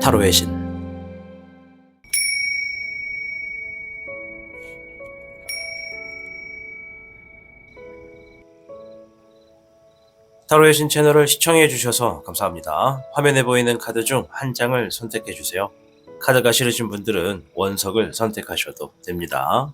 타로의 신. 타로의 신 채널을 시청해 주셔서 감사합니다. 화면에 보이는 카드 중 한 장을 선택해 주세요. 카드가 싫으신 분들은 원석을 선택하셔도 됩니다.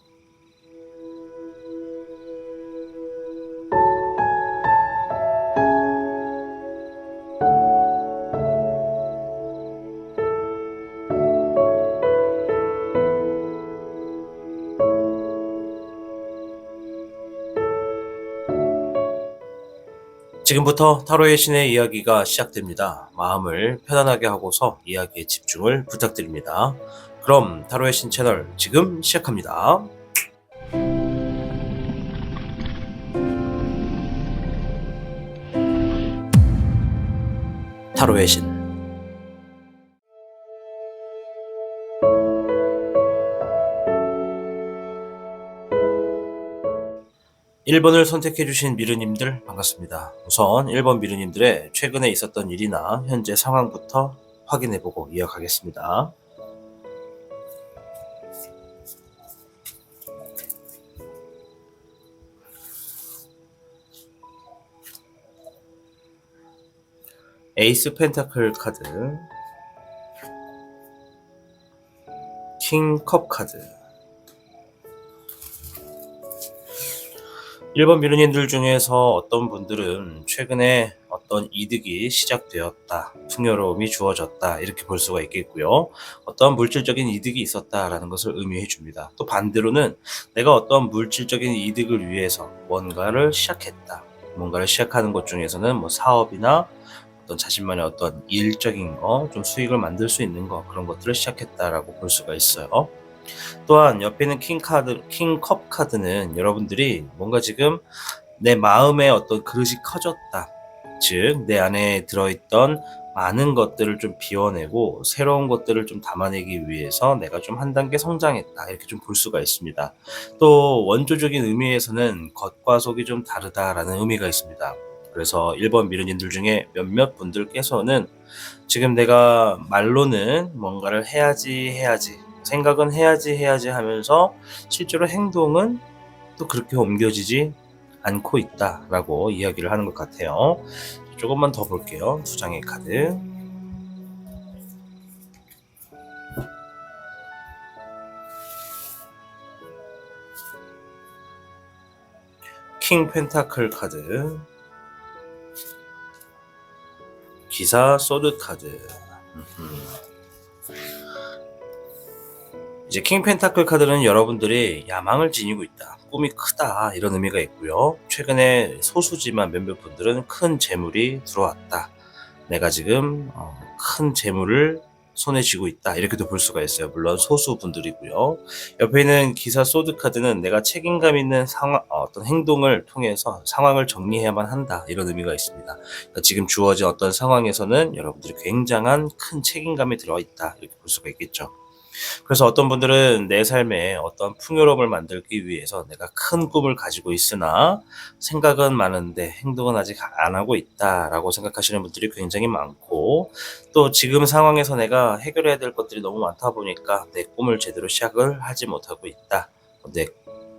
지금부터 타로의 신의 이야기가 시작됩니다. 마음을 편안하게 하고서 이야기에 집중을 부탁드립니다. 그럼 타로의 신 채널 지금 시작합니다. 타로의 신. 1번을 선택해주신 미르님들 반갑습니다. 우선 1번 미르님들의 최근에 있었던 일이나 현재 상황부터 확인해보고 이어가겠습니다. 에이스 펜타클 카드, 킹 컵 카드. 1번 미르님들 중에서 어떤 분들은 최근에 어떤 이득이 시작되었다, 풍요로움이 주어졌다 이렇게 볼 수가 있겠고요. 어떤 물질적인 이득이 있었다라는 것을 의미해 줍니다. 또 반대로는 내가 어떤 물질적인 이득을 위해서 뭔가를 시작했다. 뭔가를 시작하는 것 중에서는 뭐 사업이나 어떤 자신만의 어떤 일적인 거, 좀 수익을 만들 수 있는 거, 그런 것들을 시작했다라고 볼 수가 있어요. 또한 옆에 있는 킹컵 카드는 여러분들이 뭔가 지금 내 마음의 어떤 그릇이 커졌다. 즉, 내 안에 들어있던 많은 것들을 좀 비워내고 새로운 것들을 좀 담아내기 위해서 내가 좀 한 단계 성장했다. 이렇게 좀 볼 수가 있습니다. 또 원조적인 의미에서는 겉과 속이 좀 다르다라는 의미가 있습니다. 그래서 1번 미르님들 중에 몇몇 분들께서는 지금 내가 말로는 뭔가를 해야지 생각은 해야지 하면서 실제로 행동은 또 그렇게 옮겨지지 않고 있다라고 이야기를 하는 것 같아요. 조금만 더 볼게요. 두 장의 카드. 킹 펜타클 카드, 기사 소드 카드. 이제 킹 펜타클 카드는 여러분들이 야망을 지니고 있다, 꿈이 크다 이런 의미가 있고요. 최근에 소수지만 몇몇 분들은 큰 재물이 들어왔다, 내가 지금 큰 재물을 손에 쥐고 있다 이렇게도 볼 수가 있어요. 물론 소수 분들이고요. 옆에 있는 기사 소드 카드는 내가 책임감 있는 어떤 행동을 통해서 상황을 정리해야만 한다 이런 의미가 있습니다. 그러니까 지금 주어진 어떤 상황에서는 여러분들이 굉장한 큰 책임감이 들어있다 이렇게 볼 수가 있겠죠. 그래서 어떤 분들은 내 삶에 어떤 풍요로움을 만들기 위해서 내가 큰 꿈을 가지고 있으나 생각은 많은데 행동은 아직 안 하고 있다라고 생각하시는 분들이 굉장히 많고, 또 지금 상황에서 내가 해결해야 될 것들이 너무 많다 보니까 내 꿈을 제대로 시작을 하지 못하고 있다. 내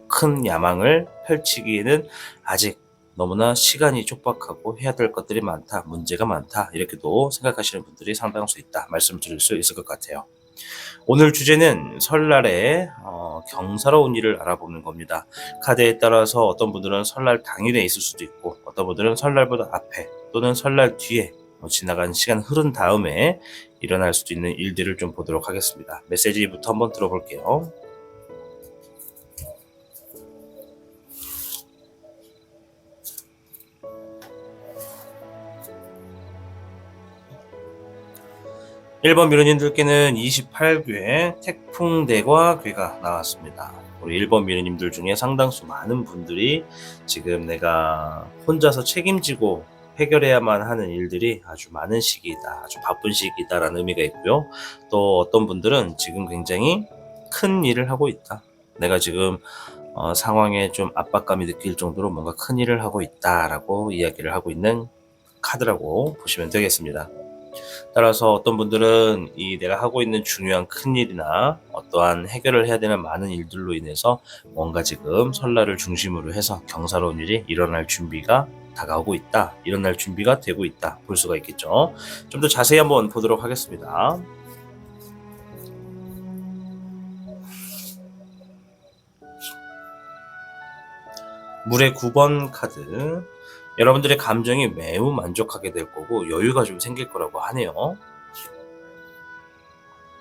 큰 야망을 펼치기에는 아직 너무나 시간이 촉박하고 해야 될 것들이 많다, 문제가 많다 이렇게도 생각하시는 분들이 상당수 있다 말씀드릴 수 있을 것 같아요. 오늘 주제는 설날에 경사로운 일을 알아보는 겁니다. 카드에 따라서 어떤 분들은 설날 당일에 있을 수도 있고, 어떤 분들은 설날보다 앞에 또는 설날 뒤에 지나간 시간 흐른 다음에 일어날 수도 있는 일들을 좀 보도록 하겠습니다. 메시지부터 한번 들어볼게요. (1번) 미르님들께는 28괴 태풍대과 괴가 나왔습니다. 우리 1번 미르님들 중에 상당수 많은 분들이 지금 내가 혼자서 책임지고 해결해야만 하는 일들이 아주 많은 시기이다, 아주 바쁜 시기이다 라는 의미가 있고요. 또 어떤 분들은 지금 굉장히 큰 일을 하고 있다, 내가 지금 상황에 좀 압박감이 느낄 정도로 뭔가 큰 일을 하고 있다 라고 이야기를 하고 있는 카드라고 보시면 되겠습니다. 따라서 어떤 분들은 이 내가 하고 있는 중요한 큰일이나 어떠한 해결을 해야 되는 많은 일들로 인해서 뭔가 지금 설날을 중심으로 해서 경사로운 일이 일어날 준비가 다가오고 있다. 일어날 준비가 되고 있다. 볼 수가 있겠죠. 좀 더 자세히 한번 보도록 하겠습니다. 물의 9번 카드. 여러분들의 감정이 매우 만족하게 될 거고 여유가 좀 생길 거라고 하네요.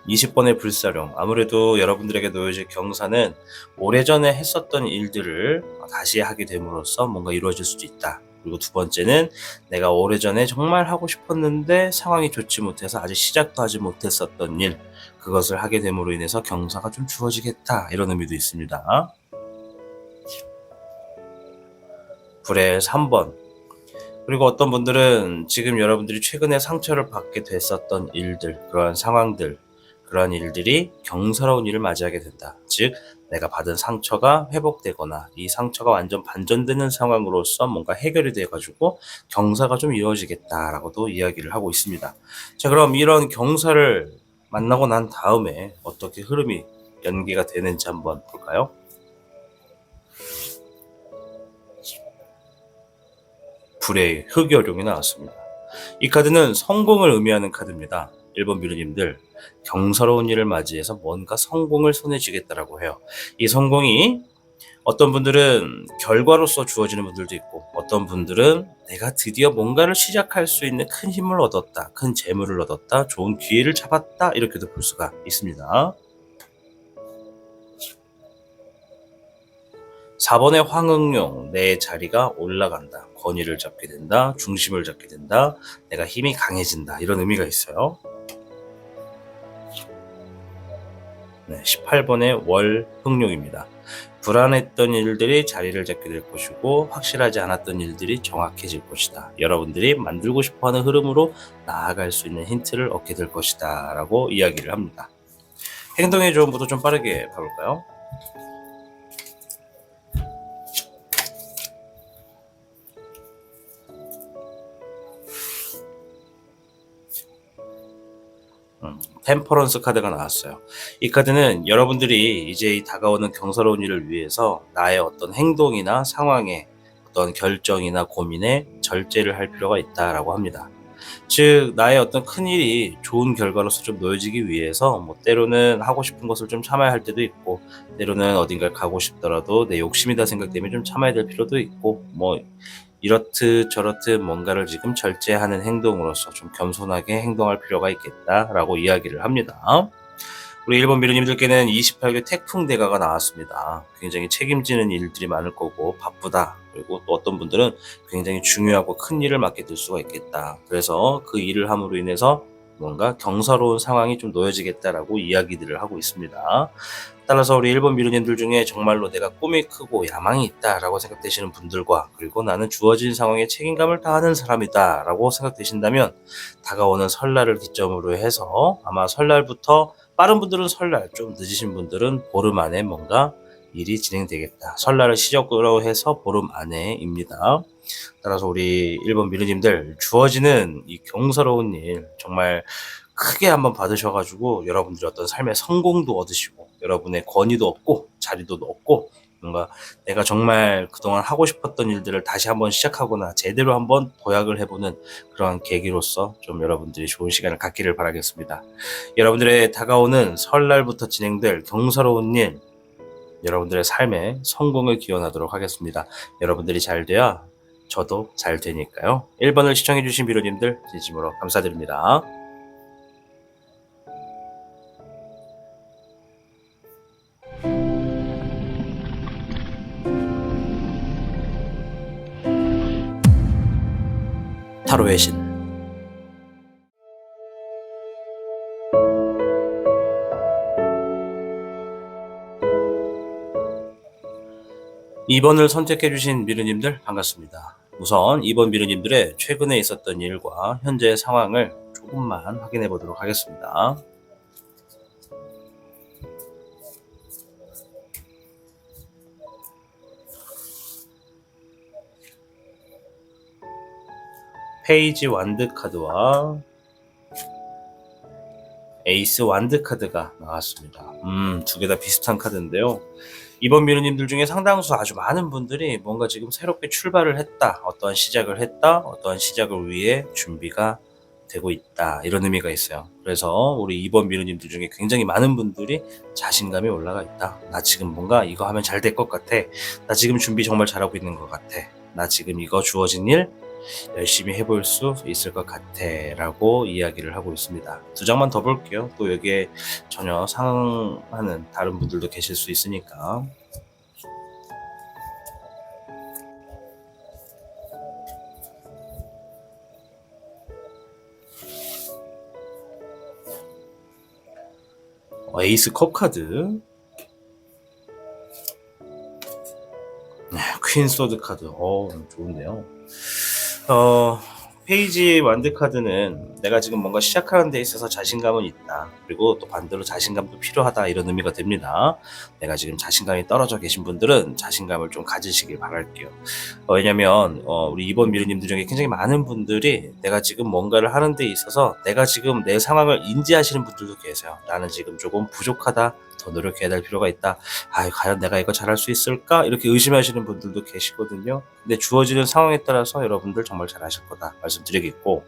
20번의 불사령. 아무래도 여러분들에게 놓여질 경사는 오래전에 했었던 일들을 다시 하게 됨으로써 뭔가 이루어질 수도 있다. 그리고 두 번째는 내가 오래전에 정말 하고 싶었는데 상황이 좋지 못해서 아직 시작도 하지 못했었던 일, 그것을 하게 됨으로 인해서 경사가 좀 주어지겠다. 이런 의미도 있습니다. 불의 3번. 그리고 어떤 분들은 지금 여러분들이 최근에 상처를 받게 됐었던 일들, 그러한 상황들, 그러한 일들이 경사로운 일을 맞이하게 된다. 즉 내가 받은 상처가 회복되거나 이 상처가 완전 반전되는 상황으로서 뭔가 해결이 돼가지고 경사가 좀 이루어지겠다라고도 이야기를 하고 있습니다. 자, 그럼 이런 경사를 만나고 난 다음에 어떻게 흐름이 연기가 되는지 한번 볼까요? 불의 흑여룡이 나왔습니다. 이 카드는 성공을 의미하는 카드입니다. 1번 비루님들, 경사로운 일을 맞이해서 뭔가 성공을 손에 쥐겠다라고 해요. 이 성공이 어떤 분들은 결과로서 주어지는 분들도 있고, 어떤 분들은 내가 드디어 뭔가를 시작할 수 있는 큰 힘을 얻었다, 큰 재물을 얻었다, 좋은 기회를 잡았다, 이렇게도 볼 수가 있습니다. 4번의 황응용, 내 자리가 올라간다, 권위를 잡게 된다, 중심을 잡게 된다, 내가 힘이 강해진다, 이런 의미가 있어요. 네, 18번의 월흑룡입니다. 불안했던 일들이 자리를 잡게 될 것이고 확실하지 않았던 일들이 정확해질 것이다. 여러분들이 만들고 싶어하는 흐름으로 나아갈 수 있는 힌트를 얻게 될 것이다 라고 이야기를 합니다. 행동의 조언부터 좀 빠르게 봐볼까요? 템퍼런스 카드가 나왔어요. 이 카드는 여러분들이 이제 다가오는 경사로운 일을 위해서 나의 어떤 행동이나 상황에 어떤 결정이나 고민에 절제를 할 필요가 있다라고 합니다. 즉 나의 어떤 큰일이 좋은 결과로서 좀 놓여지기 위해서 뭐 때로는 하고 싶은 것을 좀 참아야 할 때도 있고, 때로는 어딘가를 가고 싶더라도 내 욕심이다 생각되면 좀 참아야 될 필요도 있고, 뭐 이렇듯 저렇듯 뭔가를 지금 절제하는 행동으로서 좀 겸손하게 행동할 필요가 있겠다라고 이야기를 합니다. 우리 일본 미르님들께는 28개 태풍대가가 나왔습니다. 굉장히 책임지는 일들이 많을 거고 바쁘다. 그리고 또 어떤 분들은 굉장히 중요하고 큰 일을 맡게 될 수가 있겠다. 그래서 그 일을 함으로 인해서 뭔가 경사로운 상황이 좀 놓여지겠다라고 이야기들을 하고 있습니다. 따라서 우리 일본 미르님들 중에 정말로 내가 꿈이 크고 야망이 있다라고 생각되시는 분들과, 그리고 나는 주어진 상황에 책임감을 다하는 사람이다라고 생각되신다면 다가오는 설날을 기점으로 해서 아마 설날부터, 빠른 분들은 설날, 좀 늦으신 분들은 보름 안에 뭔가 일이 진행되겠다. 설날을 시작으로 해서 보름 안에입니다. 따라서 우리 일본 미르님들, 주어지는 이 경사로운 일 정말 크게 한번 받으셔가지고 여러분들의 어떤 삶의 성공도 얻으시고 여러분의 권위도 얻고 자리도 얻고, 뭔가 내가 정말 그동안 하고 싶었던 일들을 다시 한번 시작하거나 제대로 한번 도약을 해보는 그런 계기로서 좀 여러분들이 좋은 시간을 갖기를 바라겠습니다. 여러분들의 다가오는 설날부터 진행될 경사로운 일, 여러분들의 삶에 성공을 기원하도록 하겠습니다. 여러분들이 잘 돼야 저도 잘 되니까요. 1번을 시청해주신 비로님들 진심으로 감사드립니다. 타로의 신. 2번을 선택해주신 미르님들 반갑습니다. 우선 2번 미르님들의 최근에 있었던 일과 현재의 상황을 조금만 확인해 보도록 하겠습니다. 페이지 완드 카드와 에이스 완드 카드가 나왔습니다. 두 개 다 비슷한 카드인데요. 이번 미르님들 중에 상당수 아주 많은 분들이 뭔가 지금 새롭게 출발을 했다, 어떠한 시작을 했다, 어떠한 시작을 위해 준비가 되고 있다, 이런 의미가 있어요. 그래서 우리 이번 미르님들 중에 굉장히 많은 분들이 자신감이 올라가 있다. 나 지금 뭔가 이거 하면 잘 될 것 같아. 나 지금 준비 정말 잘하고 있는 것 같아. 나 지금 이거 주어진 일 열심히 해볼 수 있을 것 같아 라고 이야기를 하고 있습니다. 두 장만 더 볼게요. 또 여기에 전혀 상하는 다른 분들도 계실 수 있으니까. 에이스 컵 카드, 퀸 소드 카드, 좋은데요. 페이지 완드 카드는 내가 지금 뭔가 시작하는 데 있어서 자신감은 있다. 그리고 또 반대로 자신감도 필요하다, 이런 의미가 됩니다. 내가 지금 자신감이 떨어져 계신 분들은 자신감을 좀 가지시길 바랄게요. 왜냐면 우리 이번 미르님들 중에 굉장히 많은 분들이 내가 지금 뭔가를 하는 데 있어서 내가 지금 내 상황을 인지하시는 분들도 계세요. 나는 지금 조금 부족하다, 더 노력해야 될 필요가 있다, 과연 내가 이거 잘할 수 있을까, 이렇게 의심하시는 분들도 계시거든요. 근데 주어지는 상황에 따라서 여러분들 정말 잘하실 거다 말씀드리겠고,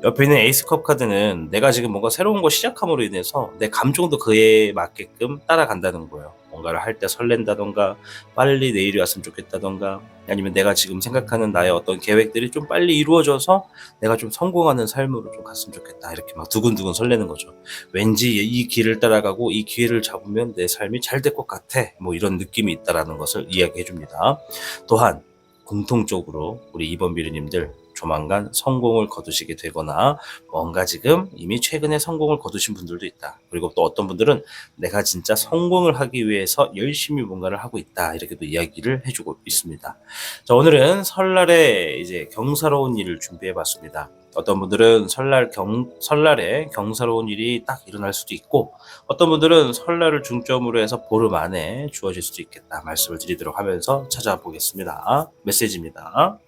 옆에 있는 에이스컵 카드는 내가 지금 뭔가 새로운 거 시작함으로 인해서 내 감정도 그에 맞게끔 따라간다는 거예요. 뭔가를 할 때 설렌다던가, 빨리 내일이 왔으면 좋겠다던가, 아니면 내가 지금 생각하는 나의 어떤 계획들이 좀 빨리 이루어져서 내가 좀 성공하는 삶으로 좀 갔으면 좋겠다, 이렇게 막 두근두근 설레는 거죠. 왠지 이 길을 따라가고 이 기회를 잡으면 내 삶이 잘 될 것 같아, 뭐 이런 느낌이 있다라는 것을 이야기해 줍니다. 또한 공통적으로 우리 이번 미르님들 조만간 성공을 거두시게 되거나 뭔가 지금 이미 최근에 성공을 거두신 분들도 있다. 그리고 또 어떤 분들은 내가 진짜 성공을 하기 위해서 열심히 뭔가를 하고 있다, 이렇게도 이야기를 해주고 있습니다. 자, 오늘은 설날에 이제 경사로운 일을 준비해 봤습니다. 어떤 분들은 설날에 경사로운 일이 딱 일어날 수도 있고, 어떤 분들은 설날을 중점으로 해서 보름 안에 주어질 수도 있겠다 말씀을 드리도록 하면서 찾아보겠습니다. 메시지입니다.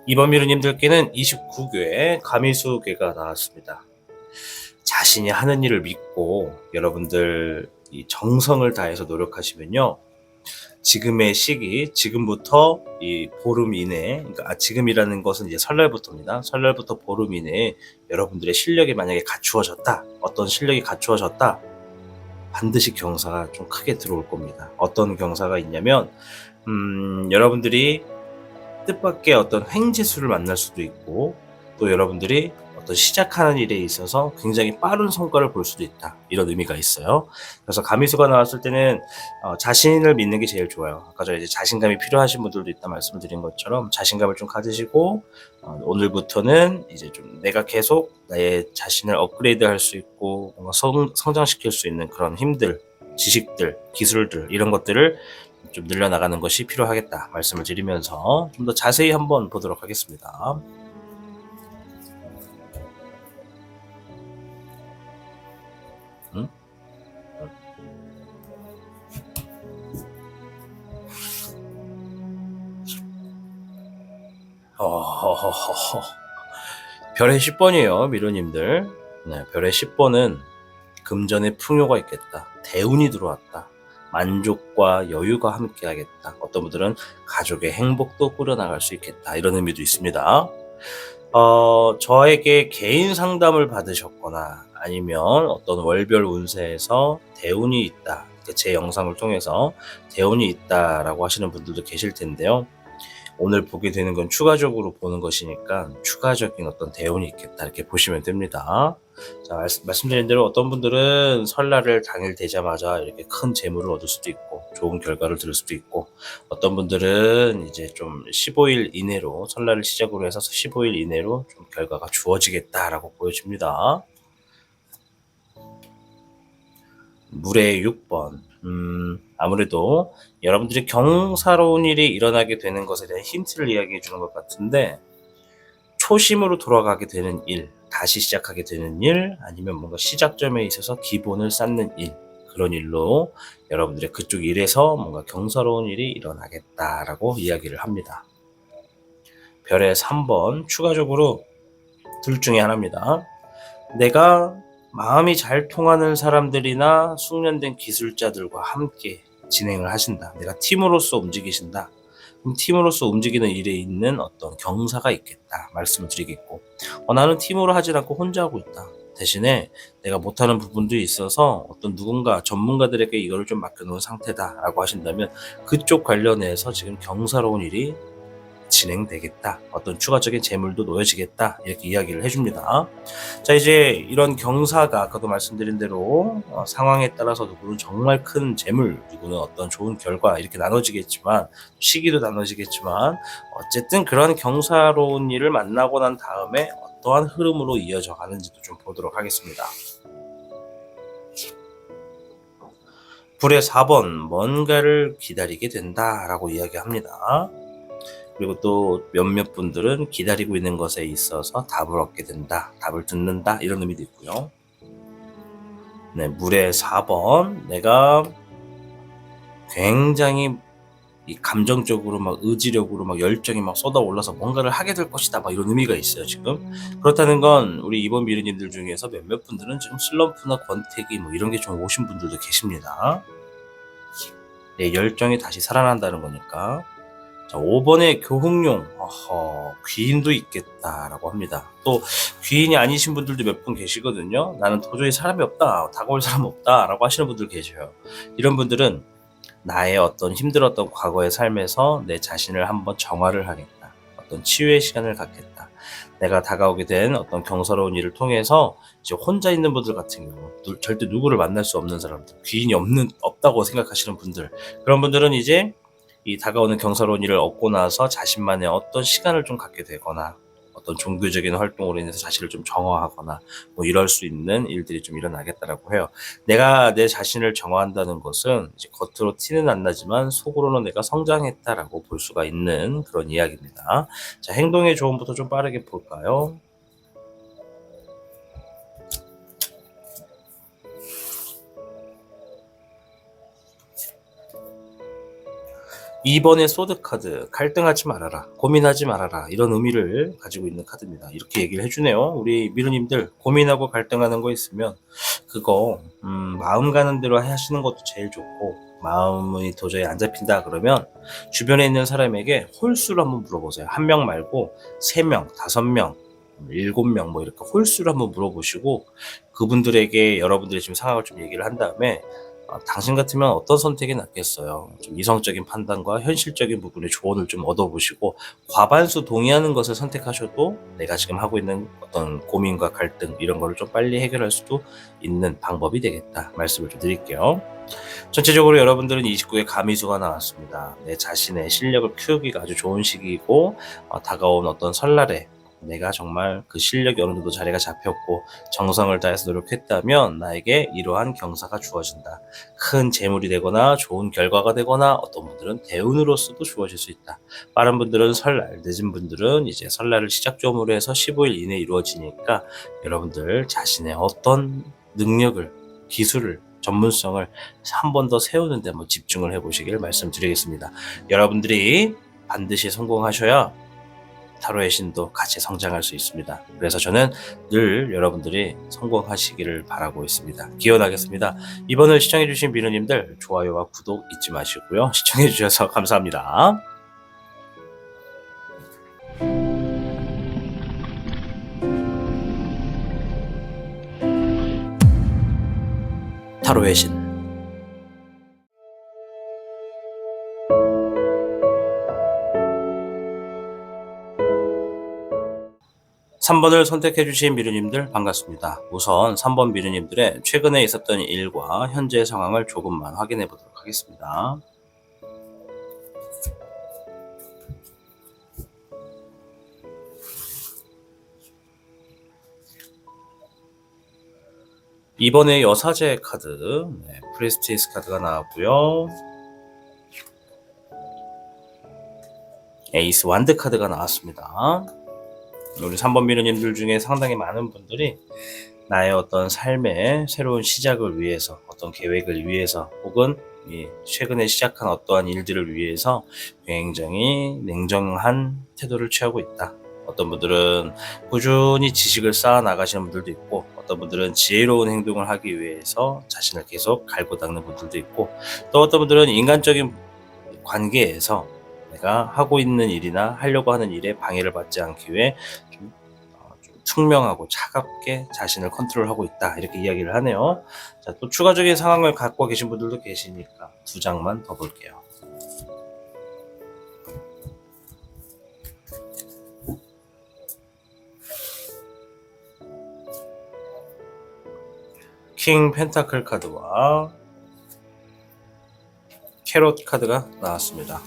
이번 미르님들께는 29개 가미수개가 나왔습니다. 자신이 하는 일을 믿고 여러분들 이 정성을 다해서 노력하시면요, 지금의 시기, 지금부터 이 보름 이내에, 그러니까 지금이라는 것은 이제 설날부터입니다. 설날부터 보름 이내에 여러분들의 실력이 만약에 갖추어졌다, 어떤 실력이 갖추어졌다, 반드시 경사가 좀 크게 들어올 겁니다. 어떤 경사가 있냐면, 여러분들이 뜻밖의 어떤 횡재수를 만날 수도 있고, 또 여러분들이 어떤 시작하는 일에 있어서 굉장히 빠른 성과를 볼 수도 있다, 이런 의미가 있어요. 그래서 가미수가 나왔을 때는 자신을 믿는 게 제일 좋아요. 아까 전에 이제 자신감이 필요하신 분들도 있다 말씀을 드린 것처럼 자신감을 좀 가지시고, 오늘부터는 이제 좀 내가 계속 나의 자신을 업그레이드 할 수 있고 뭔가 성장시킬 수 있는 그런 힘들, 지식들, 기술들, 이런 것들을 좀 늘려나가는 것이 필요하겠다 말씀을 드리면서 좀 더 자세히 한번 보도록 하겠습니다. 응? 어허허허. 별의 10번이에요, 미로님들. 네, 별의 10번은 금전의 풍요가 있겠다, 대운이 들어왔다, 만족과 여유가 함께하겠다, 어떤 분들은 가족의 행복도 꾸려나갈 수 있겠다, 이런 의미도 있습니다. 저에게 개인 상담을 받으셨거나 아니면 어떤 월별 운세에서 대운이 있다, 제 영상을 통해서 대운이 있다라고 하시는 분들도 계실 텐데요. 오늘 보게 되는 건 추가적으로 보는 것이니까 추가적인 어떤 대운이 있겠다, 이렇게 보시면 됩니다. 자, 말씀드린 대로 어떤 분들은 설날을 당일 되자마자 이렇게 큰 재물을 얻을 수도 있고 좋은 결과를 들을 수도 있고, 어떤 분들은 이제 좀 15일 이내로, 설날을 시작으로 해서 15일 이내로 좀 결과가 주어지겠다라고 보여집니다. 물의 6번. 아무래도 여러분들이 경사로운 일이 일어나게 되는 것에 대한 힌트를 이야기해 주는 것 같은데, 초심으로 돌아가게 되는 일, 다시 시작하게 되는 일, 아니면 뭔가 시작점에 있어서 기본을 쌓는 일, 그런 일로 여러분들의 그쪽 일에서 뭔가 경사로운 일이 일어나겠다라고 이야기를 합니다. 별의 3번 추가적으로 둘 중에 하나입니다. 내가 마음이 잘 통하는 사람들이나 숙련된 기술자들과 함께 진행을 하신다. 내가 팀으로서 움직이신다. 그럼 팀으로서 움직이는 일에 있는 어떤 경사가 있겠다 말씀을 드리겠고, 나는 팀으로 하지 않고 혼자 하고 있다. 대신에 내가 못하는 부분도 있어서 어떤 누군가 전문가들에게 이거를 좀 맡겨놓은 상태다라고 하신다면 그쪽 관련해서 지금 경사로운 일이 진행되겠다. 어떤 추가적인 재물도 놓여지겠다. 이렇게 이야기를 해줍니다. 자, 이제 이런 경사가 아까도 말씀드린 대로 상황에 따라서 누구는 정말 큰 재물, 누구는 어떤 좋은 결과 이렇게 나눠지겠지만, 시기도 나눠지겠지만, 어쨌든 그런 경사로운 일을 만나고 난 다음에 어떠한 흐름으로 이어져 가는지도 좀 보도록 하겠습니다. 불의 4번, 뭔가를 기다리게 된다라고 이야기합니다. 그리고 또 몇몇 분들은 기다리고 있는 것에 있어서 답을 얻게 된다, 답을 듣는다, 이런 의미도 있고요. 네, 물의 4번, 내가 굉장히 이 감정적으로 막 의지력으로 막 열정이 막 쏟아올라서 뭔가를 하게 될 것이다, 막 이런 의미가 있어요 지금. 그렇다는 건 우리 2번 미르님들 중에서 몇몇 분들은 지금 슬럼프나 권태기 뭐 이런 게 좀 오신 분들도 계십니다. 네, 열정이 다시 살아난다는 거니까. 자, 5번의 교훈용, 귀인도 있겠다라고 합니다. 또 귀인이 아니신 분들도 몇 분 계시거든요. 나는 도저히 사람이 없다, 다가올 사람 없다라고 하시는 분들 계셔요. 이런 분들은 나의 어떤 힘들었던 과거의 삶에서 내 자신을 한번 정화를 하겠다, 어떤 치유의 시간을 갖겠다, 내가 다가오게 된 어떤 경사로운 일을 통해서 이제 혼자 있는 분들 같은 경우, 절대 누구를 만날 수 없는 사람들, 귀인이 없다고 생각하시는 분들, 그런 분들은 이제 이 다가오는 경사로운 일을 얻고 나서 자신만의 어떤 시간을 좀 갖게 되거나, 어떤 종교적인 활동으로 인해서 자신을 좀 정화하거나 뭐 이럴 수 있는 일들이 좀 일어나겠다라고 해요. 내가 내 자신을 정화한다는 것은 이제 겉으로 티는 안 나지만 속으로는 내가 성장했다라고 볼 수가 있는 그런 이야기입니다. 자, 행동의 조언부터 좀 빠르게 볼까요? 2번의 소드 카드, 갈등하지 말아라, 고민하지 말아라, 이런 의미를 가지고 있는 카드입니다. 이렇게 얘기를 해주네요. 우리 미루님들, 고민하고 갈등하는 거 있으면 그거 마음 가는 대로 하시는 것도 제일 좋고, 마음이 도저히 안 잡힌다 그러면 주변에 있는 사람에게 홀수를 한번 물어보세요. 한 명 말고 3명, 5명, 7명 뭐 이렇게 홀수를 한번 물어보시고, 그분들에게 여러분들이 지금 상황을 좀 얘기를 한 다음에 당신 같으면 어떤 선택이 낫겠어요? 좀 이성적인 판단과 현실적인 부분의 조언을 좀 얻어보시고, 과반수 동의하는 것을 선택하셔도 내가 지금 하고 있는 어떤 고민과 갈등 이런 거를 좀 빨리 해결할 수도 있는 방법이 되겠다 말씀을 좀 드릴게요. 전체적으로 여러분들은 29의 가미수가 나왔습니다. 내 자신의 실력을 키우기가 아주 좋은 시기이고, 다가온 어떤 설날에 내가 정말 그 실력이 어느 정도 자리가 잡혔고 정성을 다해서 노력했다면 나에게 이러한 경사가 주어진다. 큰 재물이 되거나 좋은 결과가 되거나, 어떤 분들은 대운으로서도 주어질 수 있다. 빠른 분들은 설날, 늦은 분들은 이제 설날을 시작점으로 해서 15일 이내에 이루어지니까 여러분들 자신의 어떤 능력을, 기술을, 전문성을 한 번 더 세우는 데 한번 집중을 해보시길 말씀드리겠습니다. 여러분들이 반드시 성공하셔야 타로의 신도 같이 성장할 수 있습니다. 그래서 저는 늘 여러분들이 성공하시기를 바라고 있습니다. 기원하겠습니다. 이번을 시청해주신 비누님들, 좋아요와 구독 잊지 마시고요. 시청해주셔서 감사합니다. 타로의 신. 3번을 선택해주신 미르님들 반갑습니다. 우선 3번 미르님들의 최근에 있었던 일과 현재 상황을 조금만 확인해 보도록 하겠습니다. 이번에 여사제 카드, 프레스티스 카드가 나왔고요. 에이스 완드 카드가 나왔습니다. 우리 3번 미르님들 중에 상당히 많은 분들이 나의 어떤 삶의 새로운 시작을 위해서, 어떤 계획을 위해서, 혹은 최근에 시작한 어떠한 일들을 위해서 굉장히 냉정한 태도를 취하고 있다. 어떤 분들은 꾸준히 지식을 쌓아 나가시는 분들도 있고, 어떤 분들은 지혜로운 행동을 하기 위해서 자신을 계속 갈고 닦는 분들도 있고, 또 어떤 분들은 인간적인 관계에서 내가 하고 있는 일이나 하려고 하는 일에 방해를 받지 않기 위해 좀 투명하고 차갑게 자신을 컨트롤하고 있다, 이렇게 이야기를 하네요. 자, 또 추가적인 상황을 갖고 계신 분들도 계시니까 두 장만 더 볼게요. 킹 펜타클 카드와 캐롯 카드가 나왔습니다.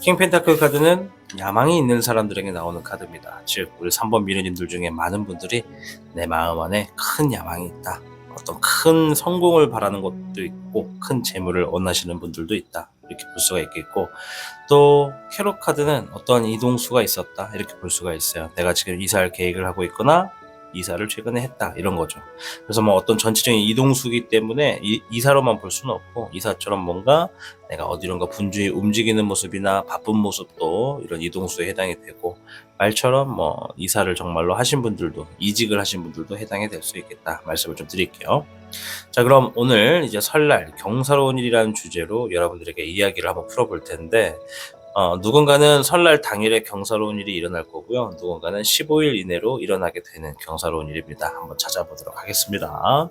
킹 펜타클 카드는 야망이 있는 사람들에게 나오는 카드입니다. 즉 우리 3번 미르님들 중에 많은 분들이 내 마음 안에 큰 야망이 있다, 어떤 큰 성공을 바라는 것도 있고 큰 재물을 원하시는 분들도 있다, 이렇게 볼 수가 있겠고, 또 캐롯 카드는 어떠한 이동수가 있었다, 이렇게 볼 수가 있어요. 내가 지금 이사할 계획을 하고 있거나 이사를 최근에 했다, 이런 거죠. 그래서 뭐 어떤 전체적인 이동수기 때문에 이사로만 볼 수는 없고, 이사처럼 뭔가 내가 어디론가 분주히 움직이는 모습이나 바쁜 모습도 이런 이동수에 해당이 되고, 말처럼 뭐 이사를 정말로 하신 분들도, 이직을 하신 분들도 해당이 될 수 있겠다, 말씀을 좀 드릴게요. 자, 그럼 오늘 이제 설날 경사로운 일이라는 주제로 여러분들에게 이야기를 한번 풀어볼 텐데, 누군가는 설날 당일에 경사로운 일이 일어날 거고요. 누군가는 15일 이내로 일어나게 되는 경사로운 일입니다. 한번 찾아보도록 하겠습니다.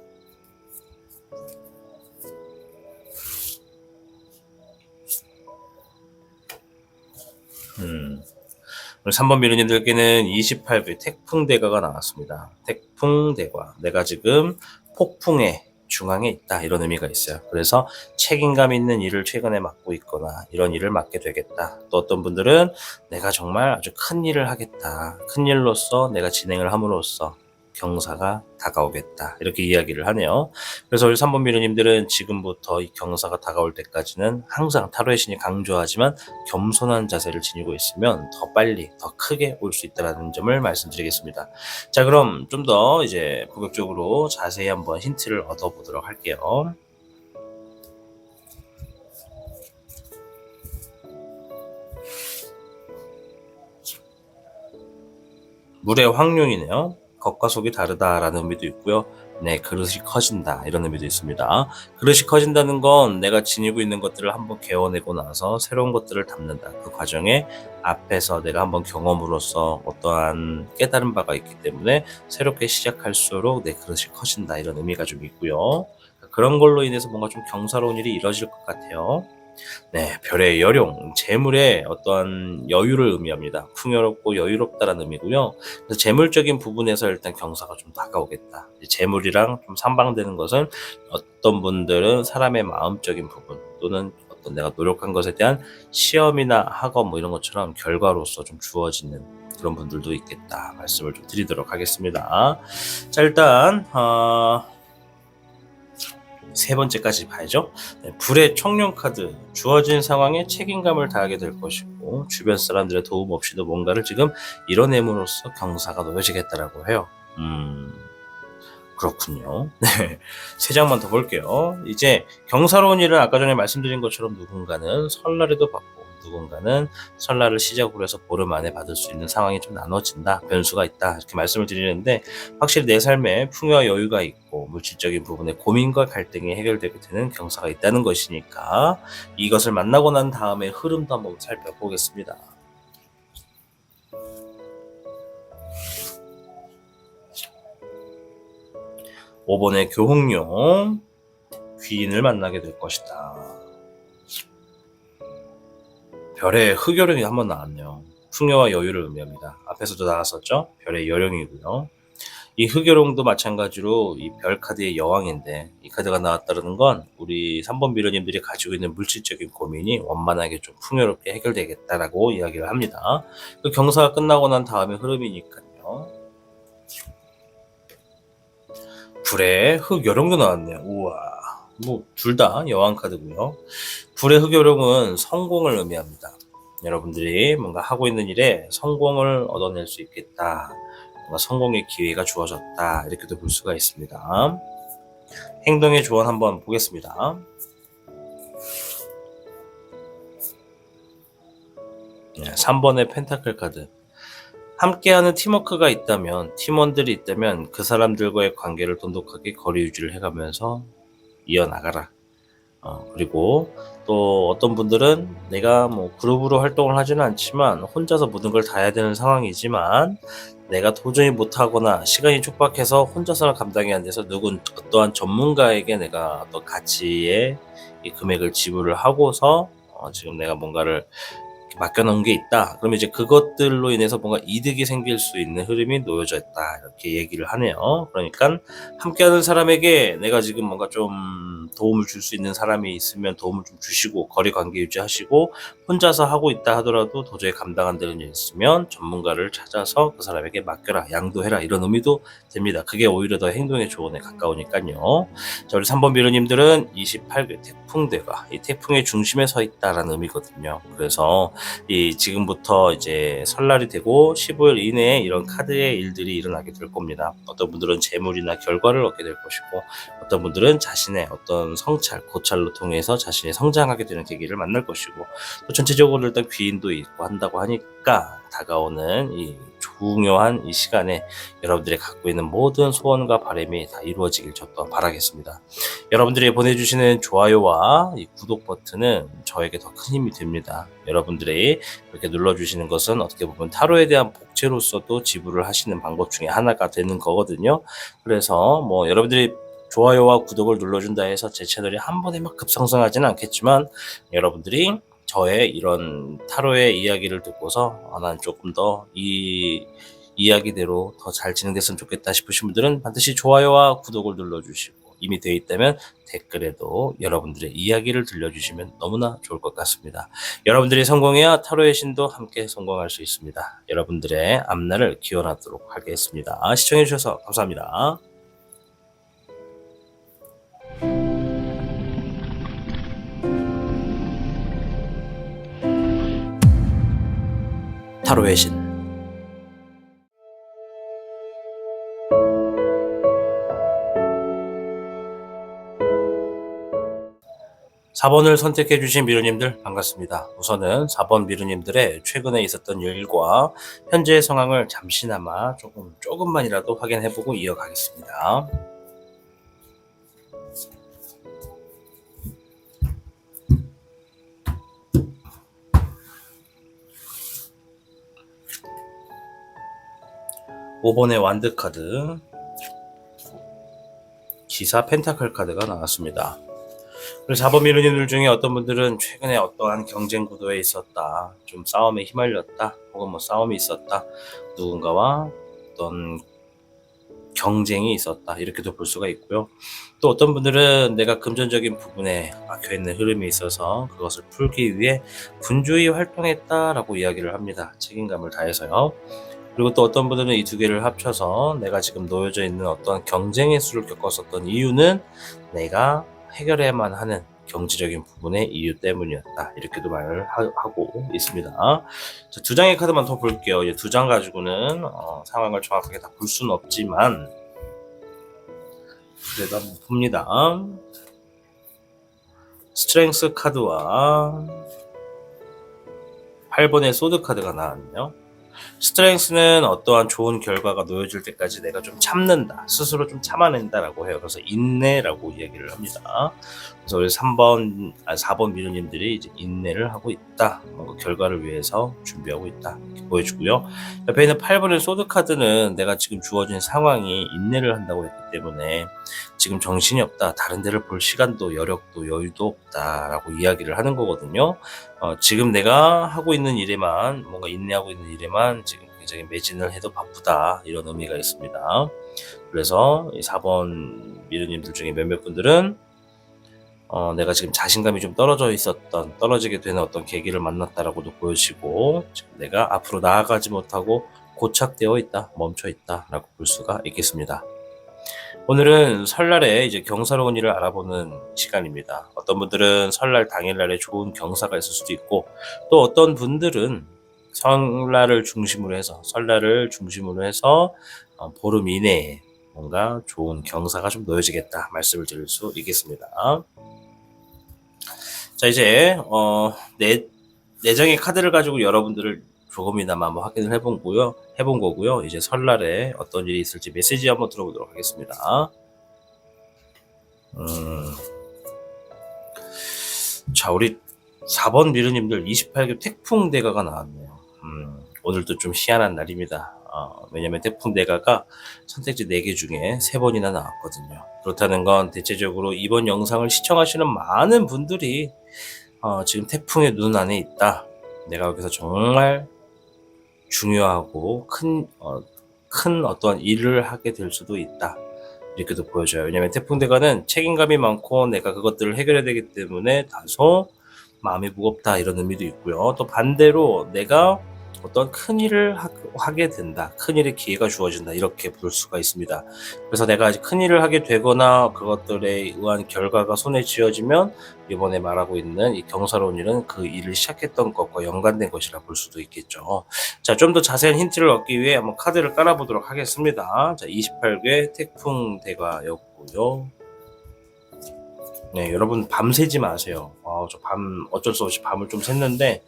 우리 3번 미르님들께는 28배 태풍대가가 나왔습니다. 태풍대가. 내가 지금 폭풍의 중앙에 있다, 이런 의미가 있어요. 그래서 책임감 있는 일을 최근에 맡고 있거나 이런 일을 맡게 되겠다. 또 어떤 분들은 내가 정말 아주 큰 일을 하겠다, 큰 일로서 내가 진행을 함으로써 경사가 다가오겠다, 이렇게 이야기를 하네요. 그래서 우리 3번 미르님들은 지금부터 이 경사가 다가올 때까지는 항상 타로의 신이 강조하지만 겸손한 자세를 지니고 있으면 더 빨리 더 크게 올 수 있다는 점을 말씀드리겠습니다. 자, 그럼 좀 더 이제 본격적으로 자세히 한번 힌트를 얻어보도록 할게요. 물의 확률이네요. 겉과 속이 다르다라는 의미도 있고요. 내 그릇이 커진다, 이런 의미도 있습니다. 그릇이 커진다는 건 내가 지니고 있는 것들을 한번 개워내고 나서 새로운 것들을 담는다. 그 과정에 앞에서 내가 한번 경험으로써 어떠한 깨달은 바가 있기 때문에 새롭게 시작할수록 내 그릇이 커진다, 이런 의미가 좀 있고요. 그런 걸로 인해서 뭔가 좀 경사로운 일이 이뤄질 것 같아요. 네, 별의 여룡, 재물의 어떠한 여유를 의미합니다. 풍요롭고 여유롭다라는 의미고요. 그래서 재물적인 부분에서 일단 경사가 좀 다가오겠다. 재물이랑 좀 상반되는 것은 어떤 분들은 사람의 마음적인 부분, 또는 어떤 내가 노력한 것에 대한 시험이나 학업 뭐 이런 것처럼 결과로서 좀 주어지는 그런 분들도 있겠다, 말씀을 좀 드리도록 하겠습니다. 자, 일단 세 번째까지 봐야죠. 네, 불의 청룡 카드. 주어진 상황에 책임감을 다하게 될 것이고, 주변 사람들의 도움 없이도 뭔가를 지금 이뤄냄으로써 경사가 놓여지겠다라고 해요. 그렇군요. 네, 세 장만 더 볼게요. 이제 경사로운 일은 아까 전에 말씀드린 것처럼 누군가는 설날에도 받고, 누군가는 설날을 시작으로 해서 보름 안에 받을 수 있는 상황이 좀 나눠진다, 변수가 있다, 이렇게 말씀을 드리는데, 확실히 내 삶에 풍요와 여유가 있고 물질적인 부분에 고민과 갈등이 해결되게 되는 경사가 있다는 것이니까 이것을 만나고 난 다음에 흐름도 한번 살펴보겠습니다. 5번의 교홍용, 귀인을 만나게 될 것이다. 별의 흑요령이 한번 나왔네요. 풍요와 여유를 의미합니다. 앞에서도 나왔었죠? 별의 여령이고요. 이 흑요령도 마찬가지로 이 별 카드의 여왕인데, 이 카드가 나왔다는 건 우리 3번 미러님들이 가지고 있는 물질적인 고민이 원만하게 좀 풍요롭게 해결되겠다라고 이야기를 합니다. 그 경사가 끝나고 난 다음에 흐름이니까요. 불의 흑요령도 나왔네요. 우와, 뭐 둘 다 여왕 카드고요. 불의 흑요령은 성공을 의미합니다. 여러분들이 뭔가 하고 있는 일에 성공을 얻어낼 수 있겠다, 뭔가 성공의 기회가 주어졌다, 이렇게도 볼 수가 있습니다. 행동의 조언 한번 보겠습니다. 3번의 펜타클 카드. 함께하는 팀워크가 있다면, 팀원들이 있다면 그 사람들과의 관계를 돈독하게 거리 유지를 해가면서 이어나가라. 그리고 또 어떤 분들은 내가 뭐 그룹으로 활동을 하지는 않지만 혼자서 모든 걸 다 해야 되는 상황이지만 내가 도저히 못하거나 시간이 촉박해서 혼자서는 감당이 안 돼서 어떠한 전문가에게 내가 어떤 가치의 이 금액을 지불을 하고서 지금 내가 뭔가를 맡겨놓은 게 있다. 그러면 이제 그것들로 인해서 뭔가 이득이 생길 수 있는 흐름이 놓여져 있다. 이렇게 얘기를 하네요. 그러니까 함께하는 사람에게 내가 지금 뭔가 좀 도움을 줄 수 있는 사람이 있으면 도움을 좀 주시고 거리 관계 유지하시고, 혼자서 하고 있다 하더라도 도저히 감당 안 되는 일 있으면 전문가를 찾아서 그 사람에게 맡겨라, 양도해라, 이런 의미도 됩니다. 그게 오히려 더 행동의 조언에 가까우니까요. 자, 우리 3번 미르님들은 28개 태풍대가 이 태풍의 중심에 서 있다라는 의미거든요. 그래서 이 지금부터 이제 설날이 되고 15일 이내에 이런 카드의 일들이 일어나게 될 겁니다. 어떤 분들은 재물이나 결과를 얻게 될 것이고, 어떤 분들은 자신의 어떤 성찰, 고찰로 통해서 자신이 성장하게 되는 계기를 만날 것이고, 또 전체적으로 일단 귀인도 있고 한다고 하니까 다가오는 이 중요한 이 시간에 여러분들이 갖고 있는 모든 소원과 바람이 다 이루어지길 저 또한 바라겠습니다. 여러분들이 보내주시는 좋아요와 이 구독 버튼은 저에게 더 큰 힘이 됩니다. 여러분들이 이렇게 눌러주시는 것은 어떻게 보면 타로에 대한 복제로서도 지불을 하시는 방법 중에 하나가 되는 거거든요. 그래서 뭐 여러분들이 좋아요와 구독을 눌러준다 해서 제 채널이 한 번에 막 급성장하지는 않겠지만, 여러분들이 저의 이런 타로의 이야기를 듣고서 난 조금 더 이 이야기대로 더 잘 진행됐으면 좋겠다 싶으신 분들은 반드시 좋아요와 구독을 눌러주시고, 이미 되어 있다면 댓글에도 여러분들의 이야기를 들려주시면 너무나 좋을 것 같습니다. 여러분들이 성공해야 타로의 신도 함께 성공할 수 있습니다. 여러분들의 앞날을 기원하도록 하겠습니다. 시청해주셔서 감사합니다. 타로의 신. 4번을 선택해주신 미르님들 반갑습니다. 우선은 4번 미르님들의 최근에 있었던 일과 현재의 상황을 잠시나마 조금만이라도 확인해보고 이어가겠습니다. (5번의) 완드 카드, 기사 펜타클 카드가 나왔습니다. 그래서 4번 미르님들 중에 어떤 분들은 최근에 어떠한 경쟁 구도에 있었다, 좀 싸움에 휘말렸다, 혹은 뭐 싸움이 있었다, 누군가와 어떤 경쟁이 있었다, 이렇게도 볼 수가 있고요. 또 어떤 분들은 내가 금전적인 부분에 막혀있는 흐름이 있어서 그것을 풀기 위해 분주히 활동했다라고 이야기를 합니다. 책임감을 다해서요. 그리고 또 어떤 분들은 이 두 개를 합쳐서 내가 지금 놓여져 있는 어떤 경쟁의 수를 겪었었던 이유는 내가 해결해야만 하는 경제적인 부분의 이유 때문이었다, 이렇게도 말을 하고 있습니다. 두 장의 카드만 더 볼게요. 이제 두 장 가지고는 상황을 정확하게 다 볼 수는 없지만 그래도 한번 봅니다. 스트렝스 카드와 8번의 소드 카드가 나왔네요. 스트렝스는 어떠한 좋은 결과가 놓여질 때까지 내가 좀 참는다, 스스로 좀 참아낸다라고 해요. 그래서 인내라고 이야기를 합니다. 그래서 우리 4번 미르님들이 이제 인내를 하고 있다, 뭔가 결과를 위해서 준비하고 있다, 이렇게 보여주고요. 옆에 있는 8번의 소드 카드는 내가 지금 주어진 상황이 인내를 한다고 했기 때문에 지금 정신이 없다, 다른 데를 볼 시간도 여력도 여유도 없다라고 이야기를 하는 거거든요. 지금 내가 하고 있는 일에만, 뭔가 인내하고 있는 일에만 지금 굉장히 매진을 해도 바쁘다, 이런 의미가 있습니다. 그래서 이 4번 미르님들 중에 몇몇 분들은 내가 지금 자신감이 좀 떨어지게 되는 어떤 계기를 만났다라고도 보여지고, 지금 내가 앞으로 나아가지 못하고 고착되어 있다, 멈춰 있다라고 볼 수가 있겠습니다. 오늘은 설날에 이제 경사로운 일을 알아보는 시간입니다. 어떤 분들은 설날 당일날에 좋은 경사가 있을 수도 있고, 또 어떤 분들은 설날을 중심으로 해서 보름 이내에 뭔가 좋은 경사가 좀 놓여지겠다, 말씀을 드릴 수 있겠습니다. 자, 이제 내정의 카드를 가지고 여러분들을 조금이나마 한번 확인을 해본 거고요. 이제 설날에 어떤 일이 있을지 메시지 한번 들어보도록 하겠습니다. 자, 우리 4번 미르님들 28개 태풍대가가 나왔네요. 오늘도 좀 희한한 날입니다. 왜냐면 태풍대가가 선택지 4개 중에 3번이나 나왔거든요. 그렇다는 건 대체적으로 이번 영상을 시청하시는 많은 분들이 지금 태풍의 눈 안에 있다. 내가 여기서 정말 중요하고 큰 어떠한 일을 하게 될 수도 있다. 이렇게도 보여져요. 왜냐면 태풍대가는 책임감이 많고 내가 그것들을 해결해야 되기 때문에 다소 마음이 무겁다 이런 의미도 있고요. 또 반대로 내가 어떤 큰 일을 하게 된다. 큰 일의 기회가 주어진다. 이렇게 볼 수가 있습니다. 그래서 내가 큰 일을 하게 되거나 그것들에 의한 결과가 손에 쥐어지면 이번에 말하고 있는 이 경사로운 일은 그 일을 시작했던 것과 연관된 것이라 볼 수도 있겠죠. 자, 좀 더 자세한 힌트를 얻기 위해 한번 카드를 깔아보도록 하겠습니다. 자, 28개 태풍대가였고요. 네, 여러분 밤새지 마세요. 저 어쩔 수 없이 밤을 좀 샜는데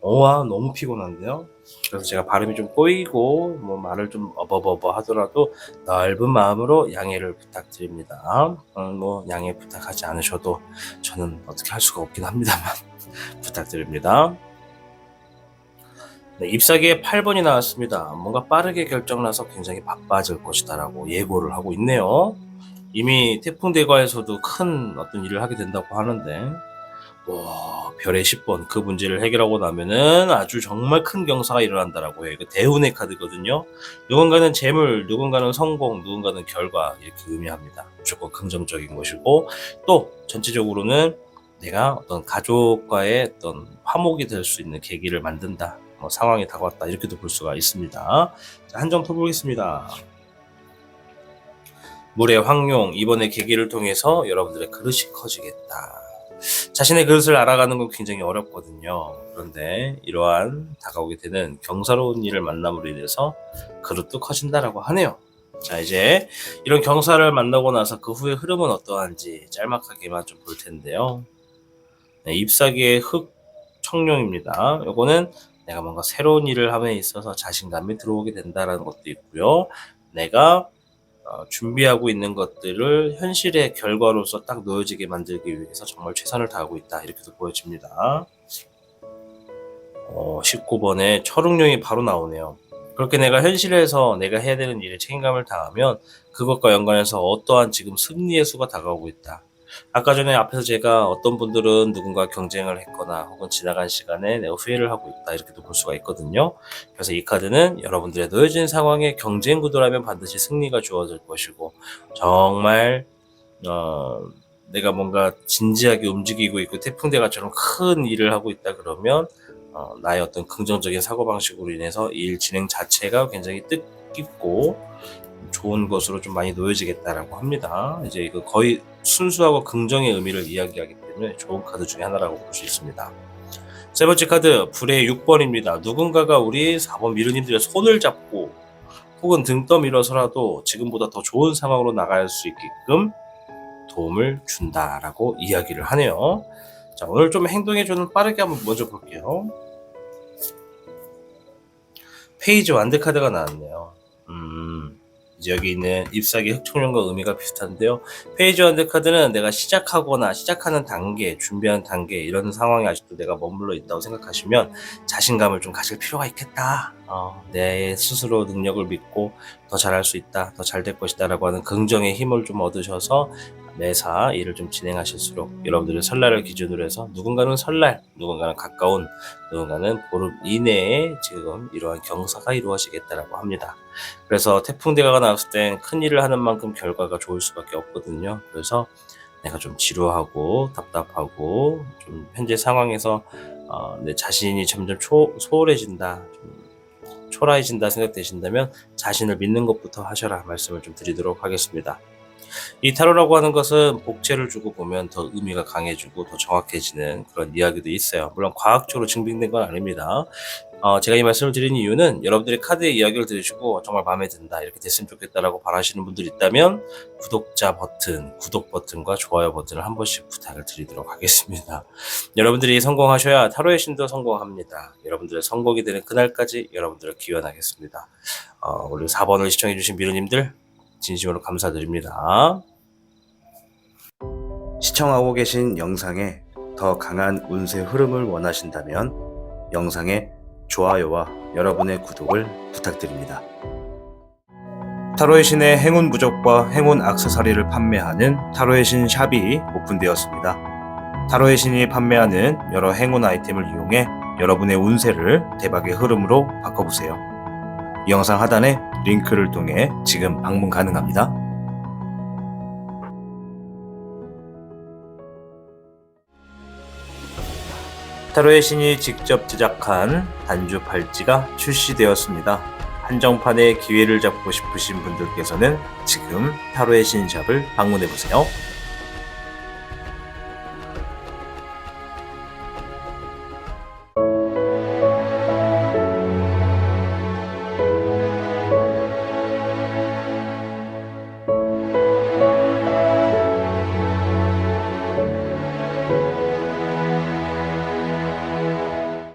너무 피곤한데요. 그래서 제가 발음이 좀 꼬이고 말을 좀 어버버버 하더라도 넓은 마음으로 양해를 부탁드립니다. 양해 부탁하지 않으셔도 저는 어떻게 할 수가 없긴 합니다만 부탁드립니다. 네, 잎사귀에 8번이 나왔습니다. 뭔가 빠르게 결정나서 굉장히 바빠질 것이다 라고 예고를 하고 있네요. 이미 태풍대과에서도 큰 어떤 일을 하게 된다고 하는데 별의 10번 그 문제를 해결하고 나면은 아주 정말 큰 경사가 일어난다라고 해요. 이거 대운의 카드거든요. 누군가는 재물, 누군가는 성공, 누군가는 결과 이렇게 의미합니다. 무조건 긍정적인 것이고 또 전체적으로는 내가 어떤 가족과의 어떤 화목이 될 수 있는 계기를 만든다. 상황이 다가왔다 이렇게도 볼 수가 있습니다. 자, 한 점 더 보겠습니다. 물의 황룡 이번에 계기를 통해서 여러분들의 그릇이 커지겠다. 자신의 그릇을 알아가는 건 굉장히 어렵거든요. 그런데 이러한 다가오게 되는 경사로운 일을 만남으로 인해서 그릇도 커진다라고 하네요. 자, 이제 이런 경사를 만나고 나서 그 후의 흐름은 어떠한지 짤막하게만 좀 볼 텐데요. 네, 잎사귀의 흙 청룡입니다. 요거는 내가 뭔가 새로운 일을 함에 있어서 자신감이 들어오게 된다라는 것도 있고요. 내가 준비하고 있는 것들을 현실의 결과로서 딱 놓여지게 만들기 위해서 정말 최선을 다하고 있다 이렇게도 보여집니다. 19번에 철웅룡이 바로 나오네요. 그렇게 내가 현실에서 내가 해야 되는 일에 책임감을 다하면 그것과 연관해서 어떠한 지금 승리의 수가 다가오고 있다. 아까 전에 앞에서 제가 어떤 분들은 누군가 경쟁을 했거나 혹은 지나간 시간에 내가 후회를 하고 있다 이렇게도 볼 수가 있거든요. 그래서 이 카드는 여러분들의 놓여진 상황에 경쟁 구도라면 반드시 승리가 주어질 것이고 정말 내가 뭔가 진지하게 움직이고 있고 태풍대가처럼 큰 일을 하고 있다 그러면 나의 어떤 긍정적인 사고방식으로 인해서 일 진행 자체가 굉장히 뜻깊고 좋은 것으로 좀 많이 놓여지겠다라고 합니다. 이제 이거 거의 순수하고 긍정의 의미를 이야기하기 때문에 좋은 카드 중에 하나라고 볼 수 있습니다. 세 번째 카드 불의 6번입니다. 누군가가 우리 4번 미르님들의 손을 잡고 혹은 등 떠밀어서라도 지금보다 더 좋은 상황으로 나갈 수 있게끔 도움을 준다라고 이야기를 하네요. 자, 오늘 좀 행동해주는 빠르게 한번 먼저 볼게요. 페이지 완드 카드가 나왔네요. 이제 여기 있는 잎사귀 흑청룡과 의미가 비슷한데요. 페이지 완드 카드는 내가 시작하거나 시작하는 단계, 준비하는 단계 이런 상황에 아직도 내가 머물러 있다고 생각하시면 자신감을 좀 가질 필요가 있겠다. 내 스스로 능력을 믿고 더 잘할 수 있다, 더 잘 될 것이다 라고 하는 긍정의 힘을 좀 얻으셔서 매사 일을 좀 진행하실수록 여러분들의 설날을 기준으로 해서 누군가는 설날, 누군가는 가까운, 누군가는 보름 이내에 지금 이러한 경사가 이루어지겠다라고 합니다. 그래서 태풍대가가 나왔을 땐 큰 일을 하는 만큼 결과가 좋을 수밖에 없거든요. 그래서 내가 좀 지루하고 답답하고 좀 현재 상황에서 내 자신이 점점 소홀해진다, 좀 초라해진다 생각되신다면 자신을 믿는 것부터 하셔라 말씀을 좀 드리도록 하겠습니다. 이 타로라고 하는 것은 복체를 주고 보면 더 의미가 강해지고 더 정확해지는 그런 이야기도 있어요. 물론 과학적으로 증빙된 건 아닙니다. 제가 이 말씀을 드린 이유는 여러분들이 카드의 이야기를 들으시고 정말 마음에 든다, 이렇게 됐으면 좋겠다라고 바라시는 분들 있다면 구독자 버튼, 구독 버튼과 좋아요 버튼을 한 번씩 부탁을 드리도록 하겠습니다. 여러분들이 성공하셔야 타로의 신도 성공합니다. 여러분들의 성공이 되는 그날까지 여러분들을 기원하겠습니다. 오늘 4번을 시청해주신 미루님들 진심으로 감사드립니다. 시청하고 계신 영상에 더 강한 운세 흐름을 원하신다면 영상에 좋아요와 여러분의 구독을 부탁드립니다. 타로의 신의 행운 부적과 행운 액세서리를 판매하는 타로의 신 샵이 오픈되었습니다. 타로의 신이 판매하는 여러 행운 아이템을 이용해 여러분의 운세를 대박의 흐름으로 바꿔보세요. 이 영상 하단에 링크를 통해 지금 방문 가능합니다. 타로의 신이 직접 제작한 단주 팔찌가 출시되었습니다. 한정판의 기회를 잡고 싶으신 분들께서는 지금 타로의 신 샵을 방문해보세요.